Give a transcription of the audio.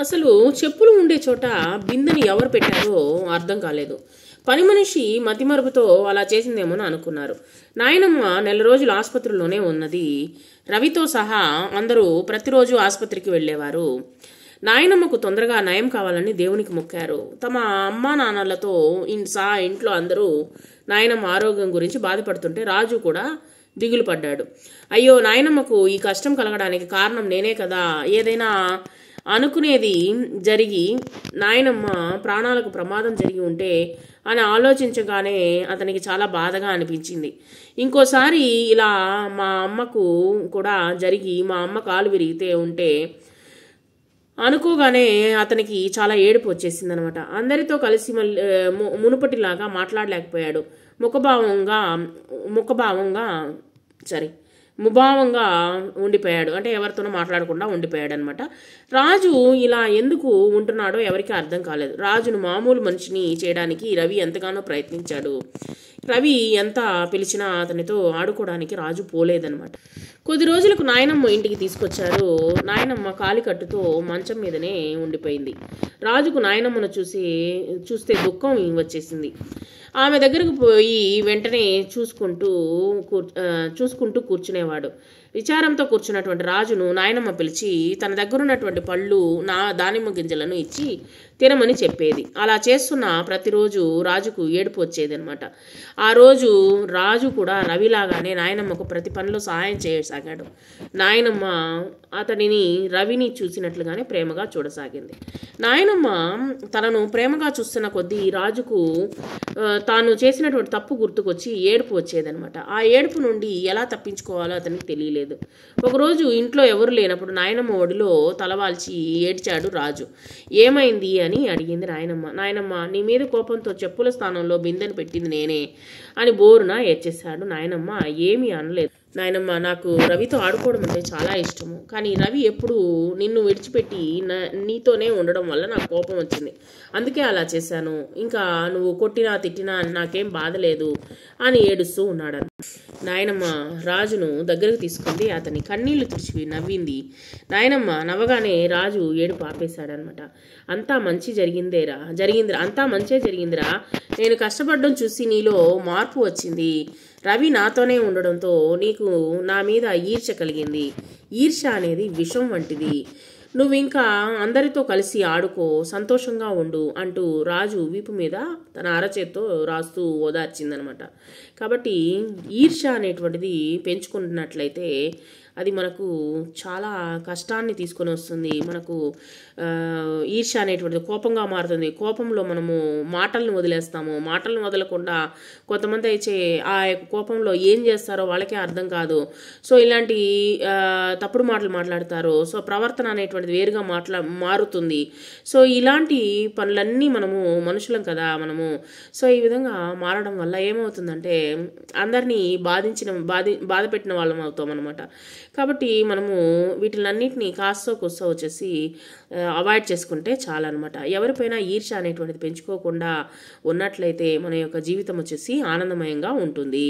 అసలు చెప్పులు ఉండే చోట బిందెని ఎవరు పెట్టారో అర్థం కాలేదు. పని మనిషి మతిమరుపుతో అలా చేసిందేమోనని అనుకున్నారు. నాయనమ్మ నెల రోజులు ఆసుపత్రిలోనే ఉన్నది. రవితో సహా అందరూ ప్రతిరోజు ఆసుపత్రికి వెళ్ళేవారు. నాయనమ్మకు తొందరగా నయం కావాలని దేవునికి మొక్కారు. తమ అమ్మా నాన్నలతో ఇంట్లో అందరూ నాయనమ్మ ఆరోగ్యం గురించి బాధపడుతుంటే రాజు కూడా దిగులు పడ్డాడు. అయ్యో, నాయనమ్మకు ఈ కష్టం కలగడానికి కారణం నేనే కదా, ఏదైనా అనుకునేది జరిగి నాయనమ్మ ప్రాణాలకు ప్రమాదం జరిగి ఉంటే అని ఆలోచించగానే అతనికి చాలా బాధగా అనిపించింది. ఇంకోసారి ఇలా మా అమ్మకు కూడా జరిగి మా అమ్మ కాలు విరిగితే ఉంటే అనుకోగానే అతనికి చాలా ఏడుపు వచ్చేసింది అనమాట. అందరితో కలిసి మునుపటిలాగా మాట్లాడలేకపోయాడు. ముభావంగా ఉండిపోయాడు. అంటే ఎవరితోనూ మాట్లాడకుండా ఉండిపోయాడు అనమాట. రాజు ఇలా ఎందుకు ఉంటున్నాడో ఎవరికీ అర్థం కాలేదు. రాజును మామూలు మనిషిని చేయడానికి రవి ఎంతగానో ప్రయత్నించాడు. రవి ఎంత పిలిచినా అతనితో ఆడుకోవడానికి రాజు పోలేదనమాట. కొద్ది రోజులకు నాయనమ్మ ఇంటికి తీసుకొచ్చారు. నాయనమ్మ కాలికట్టుతో మంచం మీదనే ఉండిపోయింది. రాజుకు నాయనమ్మను చూస్తే దుఃఖం వచ్చేసింది. ఆమె దగ్గరకు పోయి వెంటనే చూసుకుంటూ కూర్చునేవాడు. విచారంతో కూర్చున్నటువంటి రాజును నాయనమ్మ పిలిచి తన దగ్గరున్నటువంటి పళ్ళు దానిమ్మ గింజలను ఇచ్చి తినమని చెప్పేది. అలా చేస్తున్న ప్రతిరోజు రాజుకు ఏడుపు వచ్చేది అనమాట. ఆ రోజు రాజు కూడా రవిలాగానే నాయనమ్మకు ప్రతి పనిలో సహాయం చేయసాగాడు. నాయనమ్మ రవిని చూసినట్లుగానే ప్రేమగా చూడసాగింది. నాయనమ్మ తనను ప్రేమగా చూస్తున్న కొద్దీ రాజుకు తాను చేసినటువంటి తప్పు గుర్తుకొచ్చి ఏడుపు వచ్చేదనమాట. ఆ ఏడుపు నుండి ఎలా తప్పించుకోవాలో అతనికి తెలియలేదు. ఒకరోజు ఇంట్లో ఎవరు లేనప్పుడు నాయనమ్మ ఒడిలో తలవాల్చి ఏడ్చాడు రాజు. ఏమైంది అని అడిగింది నాయనమ్మ. నాయనమ్మ, నీ మీద కోపంతో చెప్పుల స్థానంలో బిందెను పెట్టింది నేనే అని బోరున ఏడ్చేశాడు. నాయనమ్మ ఏమీ అనలేదు. నాయనమ్మ, నాకు రవితో ఆడుకోవడం అంటే చాలా ఇష్టము. కానీ రవి ఎప్పుడు నిన్ను విడిచిపెట్టి నీతోనే ఉండడం వల్ల నాకు కోపం వచ్చింది. అందుకే అలా చేశాను. ఇంకా నువ్వు కొట్టినా తిట్టినా నాకేం బాధ లేదు అని ఏడుస్తూ ఉన్నాడు. నాయనమ్మ రాజును దగ్గరకు తీసుకుంది. అతని కన్నీళ్లు తుడిచి నవ్వింది. నాయనమ్మ నవ్వగానే రాజు ఏడుపు ఆపేశాడనమాట. అంతా మంచి జరిగిందిరా. అంతా మంచే జరిగిందిరా. నేను కష్టపడడం చూసి నీలో మార్పు వచ్చింది. రవి నాతోనే ఉండడంతో నీకు నా మీద ఈర్ష్య కలిగింది. ఈర్ష్య అనేది విషం వంటిది. నువ్వు ఇంకా అందరితో కలిసి ఆడుకో, సంతోషంగా ఉండు అంటూ రాజు వీపు మీద తన అరచేత్తో రాస్తూ ఓదార్చిందనమాట. కాబట్టి ఈర్ష్య అనేటువంటిది పెంచుకున్నట్లయితే అది మనకు చాలా కష్టాన్ని తీసుకొని వస్తుంది. మనకు ఈర్ష్య అనేటువంటిది కోపంగా మారుతుంది. కోపంలో మనము మాటలను వదిలేస్తాము. మాటలను వదలకుండా కొంతమంది అయితే ఆ కోపంలో ఏం చేస్తారో వాళ్ళకే అర్థం కాదు. సో ఇలాంటి తప్పుడు మాటలు మాట్లాడతారు. సో ప్రవర్తన అనేటువంటిది వేరుగా మారుతుంది. సో ఇలాంటి పనులన్నీ మనము మనుషులం కదా మనము. సో ఈ విధంగా మారడం వల్ల ఏమవుతుందంటే అందరినీ బాధ పెట్టిన వాళ్ళం అవుతాం అనమాట. కాబట్టి మనము వీటిలన్నిటినీ కాస్తో కూస్తో వచ్చేసి అవాయిడ్ చేసుకుంటే చాలన్నమాట. ఎవరిపైనా ఈర్ష్య అనేటువంటిది పెంచుకోకుండా ఉన్నట్లయితే మన యొక్క జీవితం వచ్చేసి ఆనందమయంగా ఉంటుంది.